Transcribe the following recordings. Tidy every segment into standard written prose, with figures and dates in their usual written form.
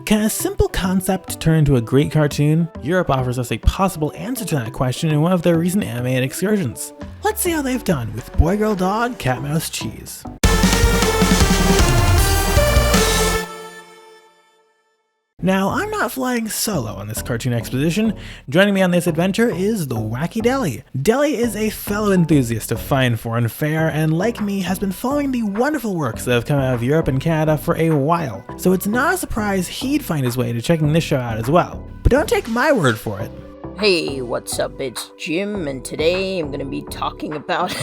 Can a simple concept turn into a great cartoon? Europe offers us a possible answer to that question in one of their recent animated excursions. Let's see how they've done with Boy Girl Dog, Cat Mouse Cheese. Now, I'm not flying solo on this cartoon expedition. Joining me on this adventure is the Wacky Delhi. Delhi is a fellow enthusiast of fine foreign fare and, like me, has been following the wonderful works that have come out of Europe and Canada for a while. So it's not a surprise he'd find his way to checking this show out as well. But don't take my word for it. Hey, what's up? It's Jim, and today I'm gonna be talking about...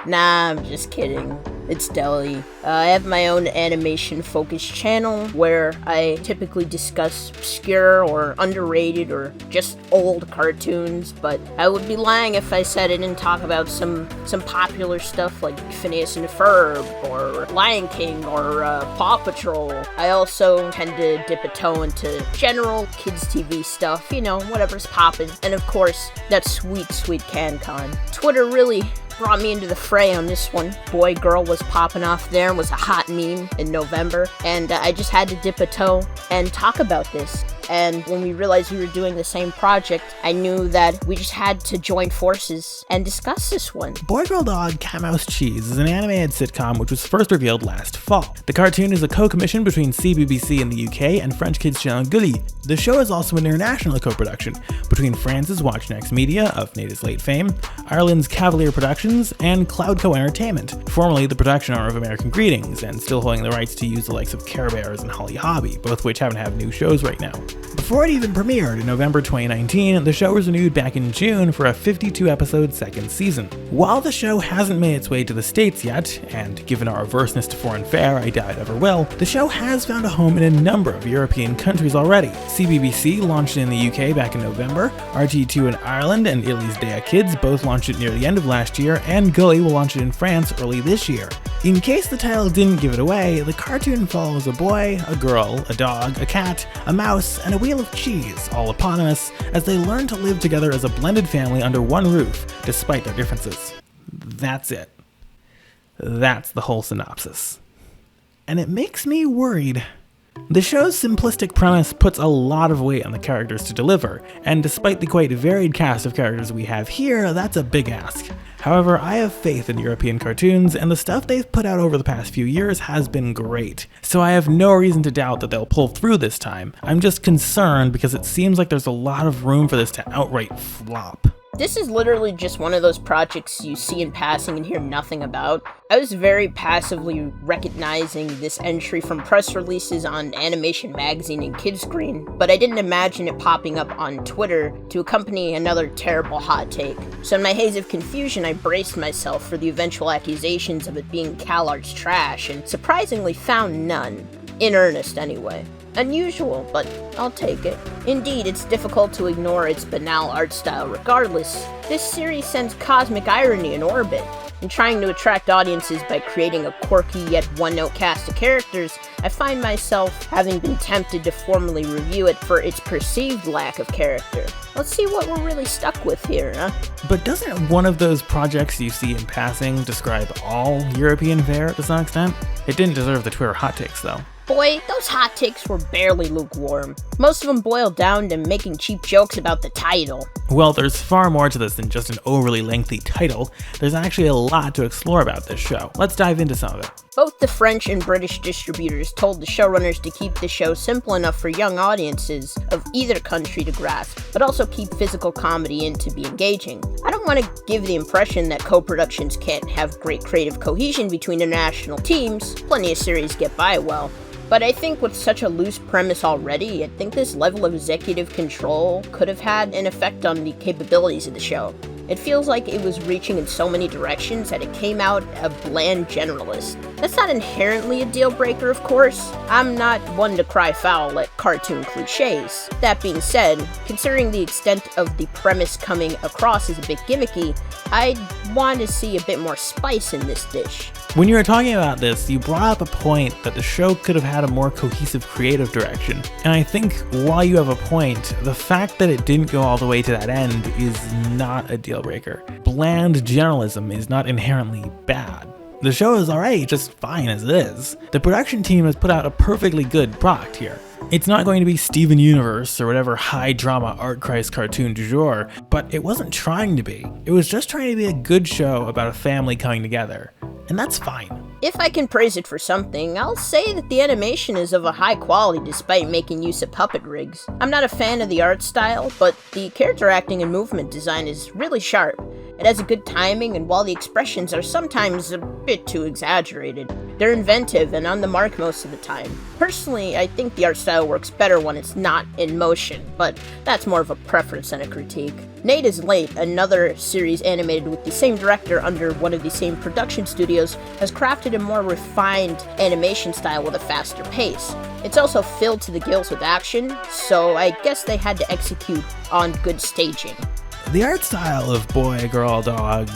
Nah, I'm just kidding. It's Delhi. I have my own animation-focused channel where I typically discuss obscure or underrated or just old cartoons, but I would be lying if I said I didn't talk about some popular stuff like Phineas and Ferb or Lion King or Paw Patrol. I also tend to dip a toe into general kids' TV stuff, you know, whatever's poppin'. And of course, that sweet CanCon. Twitter really brought me into the fray on this one. Boy Girl was popping off there and was a hot meme in November, and I just had to dip a toe and talk about this. And when we realized we were doing the same project, I knew that we just had to join forces and discuss this one. Boy Girl Dog, Cat Mouse Cheese is an animated sitcom which was first revealed last fall. The cartoon is a co-commission between CBBC in the UK and French kids channel Gulli. The show is also an international co-production between France's Watch Next Media of Nada's late fame, Ireland's Cavalier Productions, and Cloudco Entertainment, formerly the production arm of American Greetings, and still holding the rights to use the likes of Care Bears and Holly Hobby, both which haven't had new shows right now. Before it even premiered in November 2019, the show was renewed back in June for a 52-episode second season. While the show hasn't made its way to the States yet, and given our averseness to foreign fare, I doubt it ever will, the show has found a home in a number of European countries already. CBBC launched it in the UK back in November, RT2 in Ireland and Italy's Dea Kids both launched it near the end of last year, and Gulli will launch it in France early this year. In case the title didn't give it away, the cartoon follows a boy, a girl, a dog, a cat, a mouse, and a wheel of cheese, all eponymous, as they learn to live together as a blended family under one roof, despite their differences. That's it. That's the whole synopsis. And it makes me worried. The show's simplistic premise puts a lot of weight on the characters to deliver, and despite the quite varied cast of characters we have here, that's a big ask. However, I have faith in European cartoons, and the stuff they've put out over the past few years has been great, so I have no reason to doubt that they'll pull through this time. I'm just concerned because it seems like there's a lot of room for this to outright flop. This is literally just one of those projects you see in passing and hear nothing about. I was very passively recognizing this entry from press releases on Animation Magazine and Kidscreen, but I didn't imagine it popping up on Twitter to accompany another terrible hot take. So in my haze of confusion, I braced myself for the eventual accusations of it being CalArts trash, and surprisingly found none. In earnest, anyway. Unusual, but I'll take it. Indeed, it's difficult to ignore its banal art style regardless. This series sends cosmic irony in orbit, and trying to attract audiences by creating a quirky yet one-note cast of characters, I find myself having been tempted to formally review it for its perceived lack of character. Let's see what we're really stuck with here, huh? But doesn't one of those projects you see in passing describe all European fare to some extent? It didn't deserve the Twitter hot takes, though. Boy, those hot takes were barely lukewarm. Most of them boiled down to making cheap jokes about the title. Well, there's far more to this than just an overly lengthy title. There's actually a lot to explore about this show. Let's dive into some of it. Both the French and British distributors told the showrunners to keep the show simple enough for young audiences of either country to grasp, but also keep physical comedy in to be engaging. I don't want to give the impression that co-productions can't have great creative cohesion between international teams. Plenty of series get by well. But I think with such a loose premise already, I think this level of executive control could have had an effect on the capabilities of the show. It feels like it was reaching in so many directions that it came out a bland generalist. That's not inherently a deal breaker, of course. I'm not one to cry foul at cartoon cliches. That being said, considering the extent of the premise coming across as a bit gimmicky, I'd want to see a bit more spice in this dish. When you were talking about this, you brought up a point that the show could have had a more cohesive creative direction. And I think while you have a point, the fact that it didn't go all the way to that end is not a deal breaker. Bland generalism is not inherently bad. The show is already just fine as it is. The production team has put out a perfectly good product here. It's not going to be Steven Universe or whatever high drama art Christ cartoon du jour, but it wasn't trying to be. It was just trying to be a good show about a family coming together. And that's fine. If I can praise it for something, I'll say that the animation is of a high quality despite making use of puppet rigs. I'm not a fan of the art style, but the character acting and movement design is really sharp. It has a good timing, and while the expressions are sometimes a bit too exaggerated, they're inventive and on the mark most of the time. Personally, I think the art style works better when it's not in motion, but that's more of a preference than a critique. Nate is Late, another series animated with the same director under one of the same production studios, has crafted a more refined animation style with a faster pace. It's also filled to the gills with action, so I guess they had to execute on good staging. The art style of boy, girl, dog, ...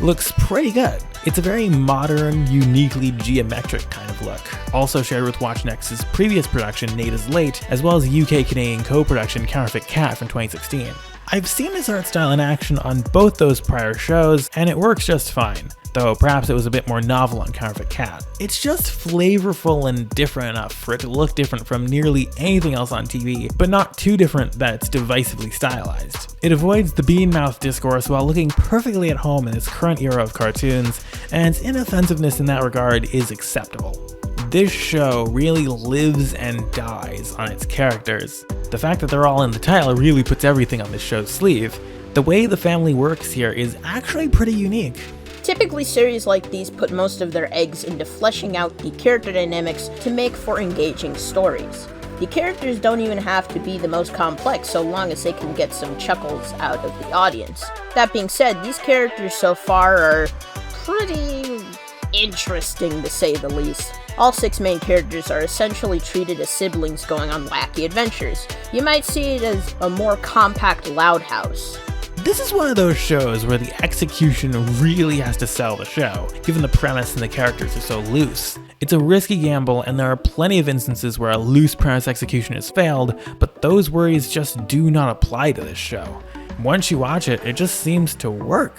looks pretty good. It's a very modern, uniquely geometric kind of look. Also shared with WatchNext's previous production, Nate is Late, as well as UK-Canadian co-production Counterfeit Cat from 2016. I've seen this art style in action on both those prior shows, and it works just fine, though perhaps it was a bit more novel on Counterfeit Cat. It's just flavorful and different enough for it to look different from nearly anything else on TV, but not too different that it's divisively stylized. It avoids the bean-mouth discourse while looking perfectly at home in its current era of cartoons, and its inoffensiveness in that regard is acceptable. This show really lives and dies on its characters. The fact that they're all in the title really puts everything on this show's sleeve. The way the family works here is actually pretty unique. Typically, series like these put most of their eggs into fleshing out the character dynamics to make for engaging stories. The characters don't even have to be the most complex so long as they can get some chuckles out of the audience. That being said, these characters so far are pretty interesting to say the least. All 6 main characters are essentially treated as siblings going on wacky adventures. You might see it as a more compact Loud House. This is one of those shows where the execution really has to sell the show, given the premise and the characters are so loose. It's a risky gamble, and there are plenty of instances where a loose premise execution has failed, but those worries just do not apply to this show. Once you watch it, it just seems to work.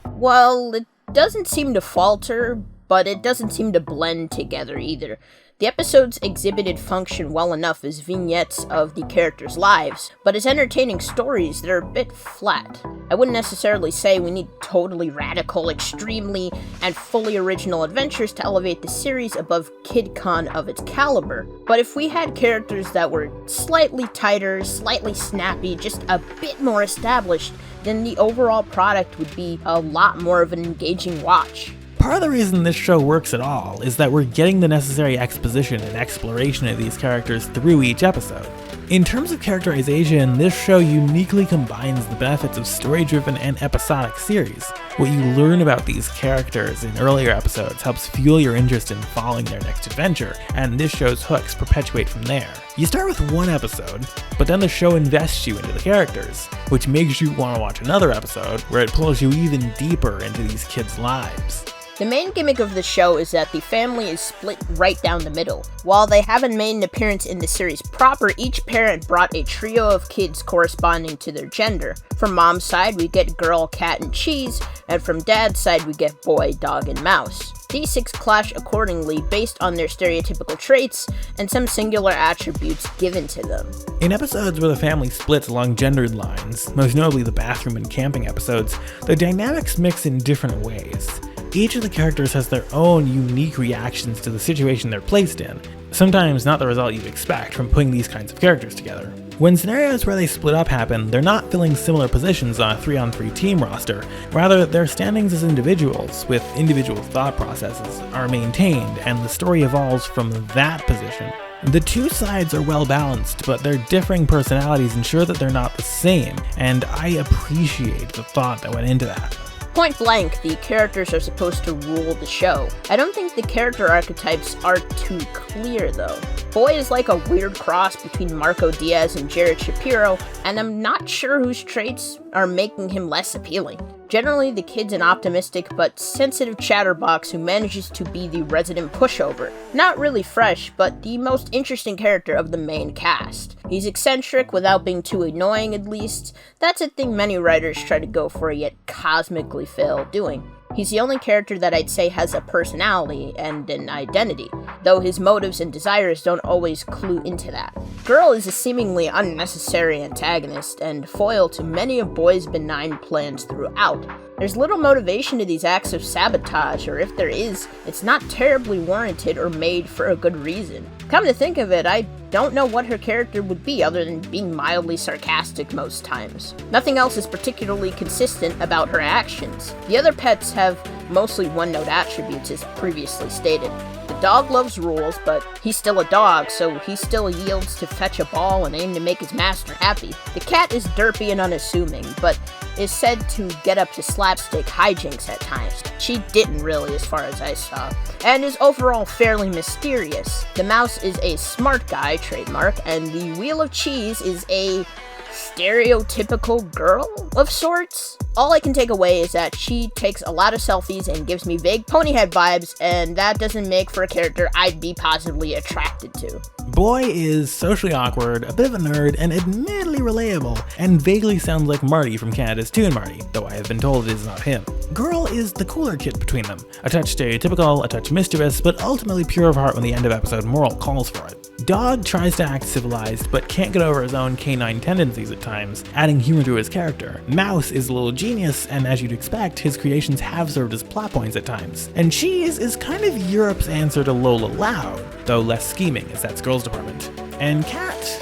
Well, it doesn't seem to falter, but it doesn't seem to blend together either. The episodes exhibited function well enough as vignettes of the characters' lives, but as entertaining stories, they're a bit flat. I wouldn't necessarily say we need totally radical, extremely, and fully original adventures to elevate the series above KidCon of its caliber, but if we had characters that were slightly tighter, slightly snappy, just a bit more established, then the overall product would be a lot more of an engaging watch. Part of the reason this show works at all is that we're getting the necessary exposition and exploration of these characters through each episode. In terms of characterization, this show uniquely combines the benefits of story-driven and episodic series. What you learn about these characters in earlier episodes helps fuel your interest in following their next adventure, and this show's hooks perpetuate from there. You start with one episode, but then the show invests you into the characters, which makes you want to watch another episode where it pulls you even deeper into these kids' lives. The main gimmick of the show is that the family is split right down the middle. While they haven't made an appearance in the series proper, each parent brought a trio of kids corresponding to their gender. From mom's side, we get girl, cat, and cheese, and from dad's side, we get boy, dog, and mouse. These 6 clash accordingly based on their stereotypical traits and some singular attributes given to them. In episodes where the family splits along gendered lines, most notably the bathroom and camping episodes, the dynamics mix in different ways. Each of the characters has their own unique reactions to the situation they're placed in, sometimes not the result you'd expect from putting these kinds of characters together. When scenarios where they split up happen, they're not filling similar positions on a 3-on-3 team roster, rather their standings as individuals, with individual thought processes, are maintained, and the story evolves from that position. The two sides are well balanced, but their differing personalities ensure that they're not the same, and I appreciate the thought that went into that. Point blank, the characters are supposed to rule the show. I don't think the character archetypes are too clear though. Boy is like a weird cross between Marco Diaz and Jared Shapiro, and I'm not sure whose traits are making him less appealing. Generally, the kid's an optimistic but sensitive chatterbox who manages to be the resident pushover. Not really fresh, but the most interesting character of the main cast. He's eccentric without being too annoying at least. That's a thing many writers try to go for yet cosmically fail doing. He's the only character that I'd say has a personality and an identity, though his motives and desires don't always clue into that. Girl is a seemingly unnecessary antagonist and foil to many of Boy's benign plans throughout. There's little motivation to these acts of sabotage, or if there is, it's not terribly warranted or made for a good reason. Come to think of it, I don't know what her character would be other than being mildly sarcastic most times. Nothing else is particularly consistent about her actions. The other pets have mostly one-note attributes as previously stated. The dog loves rules, but he's still a dog, so he still yields to fetch a ball and aim to make his master happy. The cat is derpy and unassuming, but is said to get up to slapstick hijinks at times. She didn't really, as far as I saw, and is overall fairly mysterious. The mouse is a smart guy, trademark, and the wheel of cheese is a stereotypical girl of sorts. All I can take away is that she takes a lot of selfies and gives me vague ponyhead vibes, and that doesn't make for a character I'd be positively attracted to. Boy is socially awkward, a bit of a nerd, and admittedly relatable, and vaguely sounds like Marty from Canada's Toon Marty, though I have been told it is not him. Girl is the cooler kid between them, a touch stereotypical, a touch mischievous, but ultimately pure of heart when the end of episode moral calls for it. Dog tries to act civilized, but can't get over his own canine tendencies at times, adding humor to his character. Mouse is a little genius, and as you'd expect, his creations have served as plot points at times. And Cheese is kind of Europe's answer to Lola Loud, though less scheming, as that's Girl's department. And Cat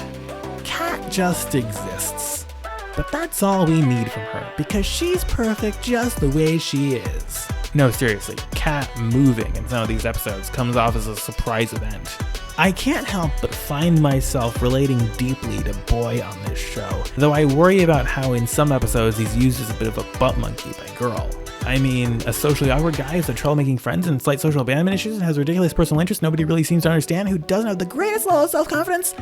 just exists. But that's all we need from her, because she's perfect just the way she is. No, seriously, Cat moving in some of these episodes comes off as a surprise event. I can't help but find myself relating deeply to Boy on this show, though I worry about how in some episodes he's used as a bit of a butt monkey by Girl. I mean, a socially awkward guy who's a trouble making friends and slight social abandonment issues and has ridiculous personal interests nobody really seems to understand, who doesn't have the greatest level of self-confidence?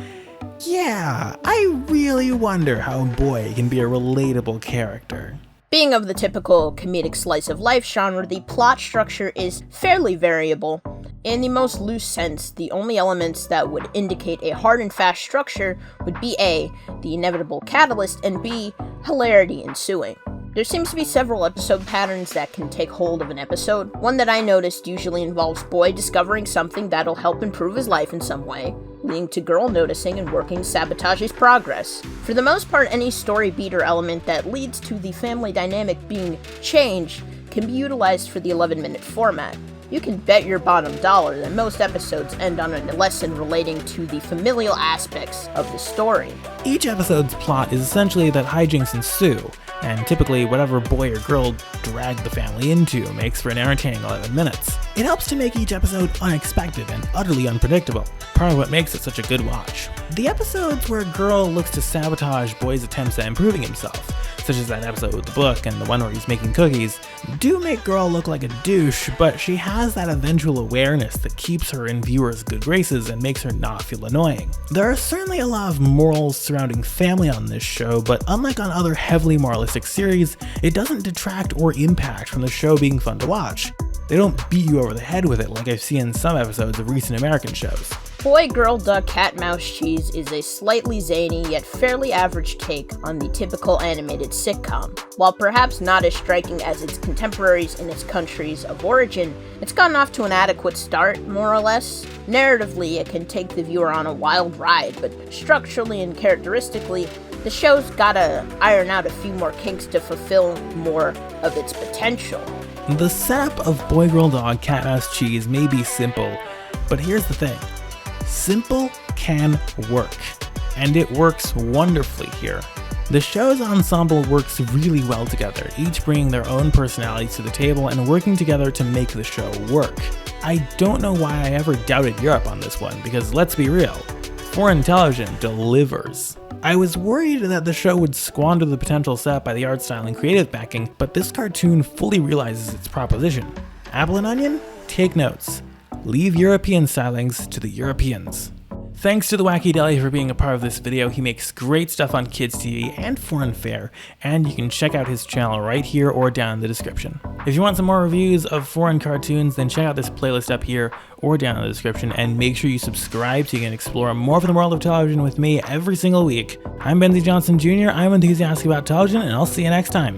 Yeah, I really wonder how Boy can be a relatable character. Being of the typical comedic slice of life genre, the plot structure is fairly variable. In the most loose sense, the only elements that would indicate a hard and fast structure would be A, the inevitable catalyst, and B, hilarity ensuing. There seems to be several episode patterns that can take hold of an episode. One that I noticed usually involves Boy discovering something that'll help improve his life in some way, leading to Girl noticing and working to sabotage his progress. For the most part, any story beat or element that leads to the family dynamic being changed can be utilized for the 11-minute format. You can bet your bottom dollar that most episodes end on a lesson relating to the familial aspects of the story. Each episode's plot is essentially that hijinks ensue, and typically whatever Boy or Girl dragged the family into makes for an entertaining 11 minutes. It helps to make each episode unexpected and utterly unpredictable, part of what makes it such a good watch. The episodes where Girl looks to sabotage Boy's attempts at improving himself, such as that episode with the book and the one where he's making cookies, do make Girl look like a douche, but she has that eventual awareness that keeps her in viewers' good graces and makes her not feel annoying. There are certainly a lot of morals surrounding family on this show, but unlike on other heavily moralistic series, it doesn't detract or impact from the show being fun to watch. They don't beat you over the head with it like I've seen in some episodes of recent American shows. Boy, Girl, Duck, Cat, Mouse, Cheese is a slightly zany yet fairly average take on the typical animated sitcom. While perhaps not as striking as its contemporaries in its countries of origin, it's gotten off to an adequate start, more or less. Narratively, it can take the viewer on a wild ride, but structurally and characteristically, the show's gotta iron out a few more kinks to fulfill more of its potential. The setup of Boy, Girl, Dog, Cat, Mouse, Cheese may be simple, but here's the thing. Simple can work, and it works wonderfully here. The show's ensemble works really well together, each bringing their own personalities to the table and working together to make the show work. I don't know why I ever doubted Europe on this one, because let's be real, foreign television delivers. I was worried that the show would squander the potential set by the art style and creative backing, but this cartoon fully realizes its proposition. Apple and Onion? Take notes. Leave European stylings to the Europeans. Thanks to the Wacky Delhi for being a part of this video. He makes great stuff on kids TV and foreign fare, and you can check out his channel right here or down in the description. If you want some more reviews of foreign cartoons, then check out this playlist up here or down in the description, and make sure you subscribe so you can explore more of the world of television with me every single week. I'm Benzie Johnson Jr., I'm enthusiastic about television, and I'll see you next time.